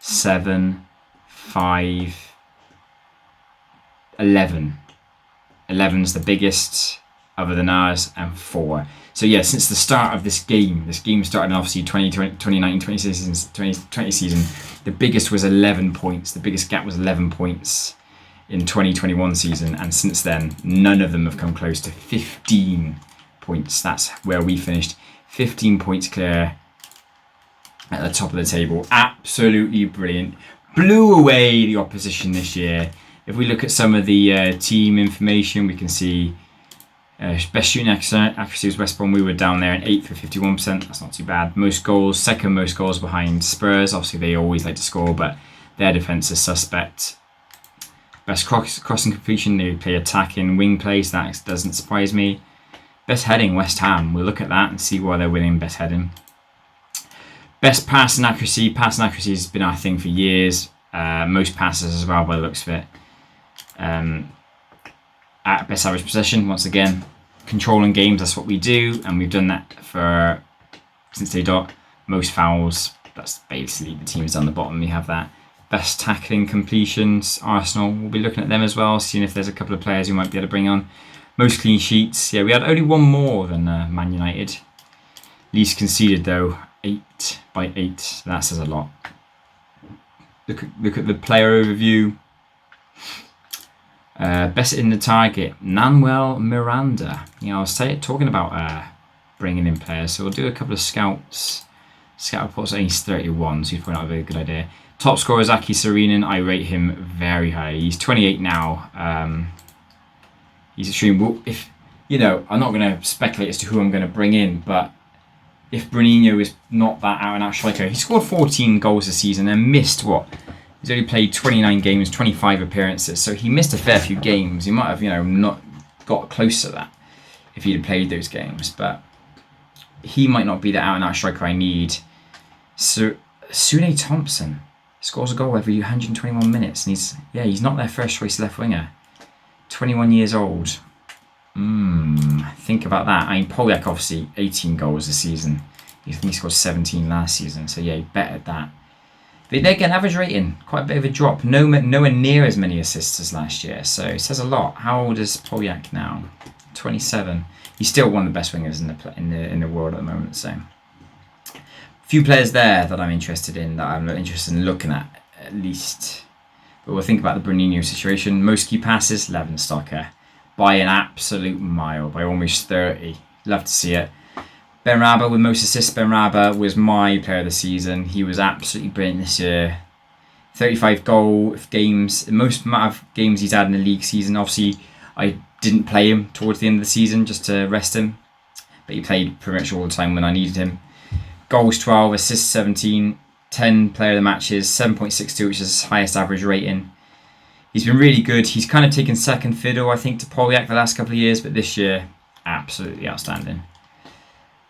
7, 5, 11. 11's the biggest other than ours, and 4. So yeah, since the start of this game started in obviously 2019-20 season, the biggest was 11 points. The biggest gap was 11 points in 2021 season, and since then, none of them have come close to 15 points. That's where we finished, 15 points clear at the top of the table. Absolutely brilliant. Blew away the opposition this year. If we look at some of the team information, we can see best shooting accuracy was West Brom. We were down there in 8th for 51%. That's not too bad. Most goals, second most goals behind Spurs. Obviously, they always like to score, but their defence is suspect. Best crossing completion, they play attacking wing play, so that doesn't surprise me. Best heading, West Ham. We'll look at that and see why they're winning best heading. Best passing accuracy. Passing accuracy has been our thing for years. Most passes as well, by the looks of it. At best average possession, once again, controlling games, that's what we do, and we've done that for since they dot. Most fouls, that's basically the teams down the bottom, we have that. Best tackling completions, Arsenal, we'll be looking at them as well, seeing if there's a couple of players we might be able to bring on. Most clean sheets, yeah, we had only one more than Man United. Least conceded though, 8 by 8, so that says a lot. Look at the player overview. Best in the target, Nanuel Miranda. You know, I was talking about bringing in players, so we'll do a couple of scouts. Scout reports saying he's 31, so he's probably not a very good idea. Top scorer is Aki Sarinen. I rate him very high. He's 28 now. He's extreme. Well, if you know, I'm not going to speculate as to who I'm going to bring in, but if Bruninho is not that out-and-out striker, he scored 14 goals this season and missed what? He's only played 29 games, 25 appearances, so he missed a fair few games. He might have, you know, not got close to that if he'd have played those games, but he might not be the out-and-out striker I need. So Sune Thompson scores a goal every 121 minutes, and he's not their first choice left winger. 21 years old. Think about that. I mean, Polyak obviously 18 goals this season. I think he scored 17 last season, so yeah, he bettered that. They get an average rating, quite a bit of a drop. Nowhere near as many assists as last year, so it says a lot. How old is Polyak now? 27. He's still one of the best wingers in the world at the moment. So, a few players there that I'm interested in, that I'm interested in looking at least. But we'll think about the Bruninho situation. Most key passes, Levenstocker, by an absolute mile, by almost 30. Love to see it. Benrahma with most assists. Benrahma was my player of the season. He was absolutely brilliant this year. 35 goal games, the most amount of games he's had in the league season. Obviously, I didn't play him towards the end of the season just to rest him, but he played pretty much all the time when I needed him. Goals 12, assists 17, 10 player of the matches, 7.62, which is his highest average rating. He's been really good. He's kind of taken second fiddle, I think, to Polyak the last couple of years, but this year, absolutely outstanding.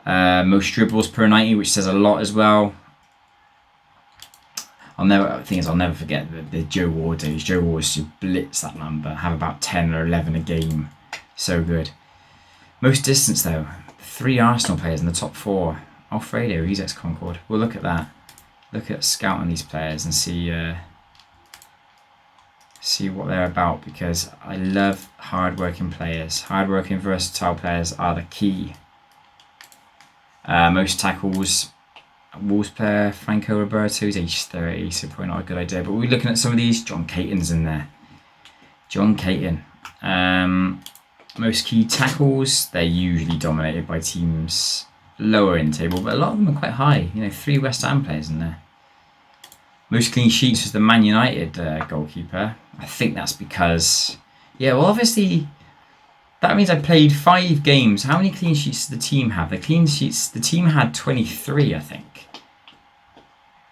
Most dribbles per 90, which says a lot as well. I'll never forget the Joe Ward days. Joe Ward used to blitz that number, have about 10 or 11 a game. So good. Most distance though, 3 Arsenal players in the top 4. Alfredo, he's ex-Concord. We'll look at that. Look at scouting these players and see what they're about, because I love hard-working players. Hard-working, versatile players are the key. Most tackles, Wolves player Franco Roberto, he's age 30, so probably not a good idea. But we're looking at some of these. John Caton's in there. John Caton. Most key tackles, they're usually dominated by teams lower in the table, but a lot of them are quite high. 3 West Ham players in there. Most clean sheets was the Man United goalkeeper. I think that's because, obviously, that means I played 5 games. How many clean sheets does the team have? The team had 23, I think.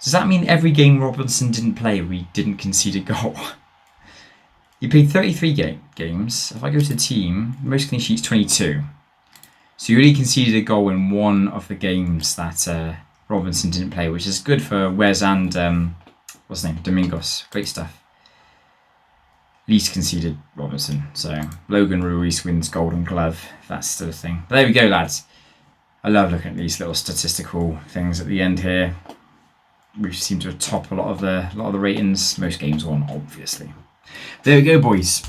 Does that mean every game Robinson didn't play, we didn't concede a goal? He played 33 games. If I go to the team, most clean sheets 22. So you only conceded a goal in 1 of the games that Robinson didn't play, which is good for Wes and what's his name? Domingos. Great stuff. Least conceded, Robinson. So Logan Ruiz wins Golden Glove, if that's still a thing. But there we go, lads. I love looking at these little statistical things at the end here. We seem to top a lot of the ratings. Most games won, obviously. There we go, boys.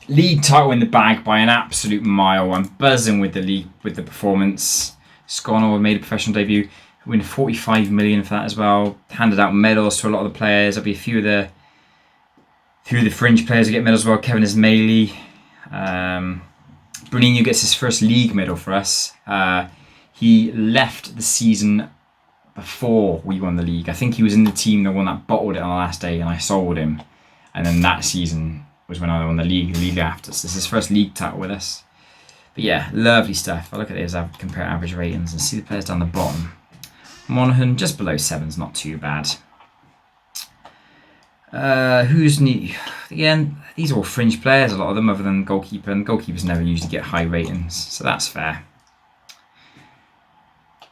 League title in the bag by an absolute mile. I'm buzzing with the league, with the performance. Sconor made a professional debut. Win 45 million for that as well. Handed out medals to a lot of the players. There'll be a few of the fringe players who get medals as well. Kevin Ismaili. Bruninho gets his first league medal for us. He left the season before we won the league. I think he was in the team that won that bottled it on the last day, and I sold him. And then that season was when I won the league after. So this is his first league title with us. But yeah, lovely stuff. I look at this, I compare average ratings and see the players down the bottom. Monaghan just below 7's not too bad. Who's new? Again, these are all fringe players, a lot of them, other than goalkeeper, and goalkeepers never usually get high ratings, so that's fair.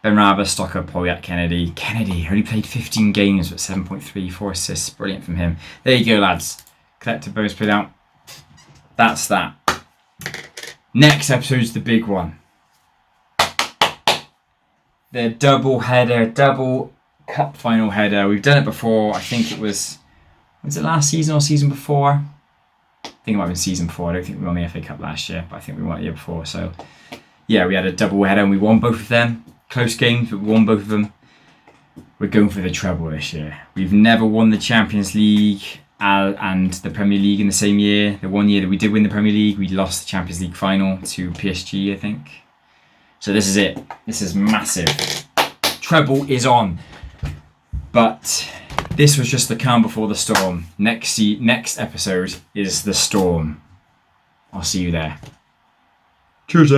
Benrahma, Stocker, Poyat, Kennedy. Kennedy only played 15 games, but 7.3, 4 assists. Brilliant from him. There you go, lads. Collective bonus put out. That's that. Next episode's the big one. The double header, double cup final header. We've done it before. I think it was it last season or season before? I think it might have been season before. I don't think we won the FA Cup last year, but I think we won it the year before. So yeah, we had a double header and we won both of them. Close games, but we won both of them. We're going for the treble this year. We've never won the Champions League and the Premier League in the same year. The one year that we did win the Premier League, we lost the Champions League final to PSG, I think. So this is it. This is massive. Treble is on. But this was just the calm before the storm. Next episode is the storm. I'll see you there. Cheers.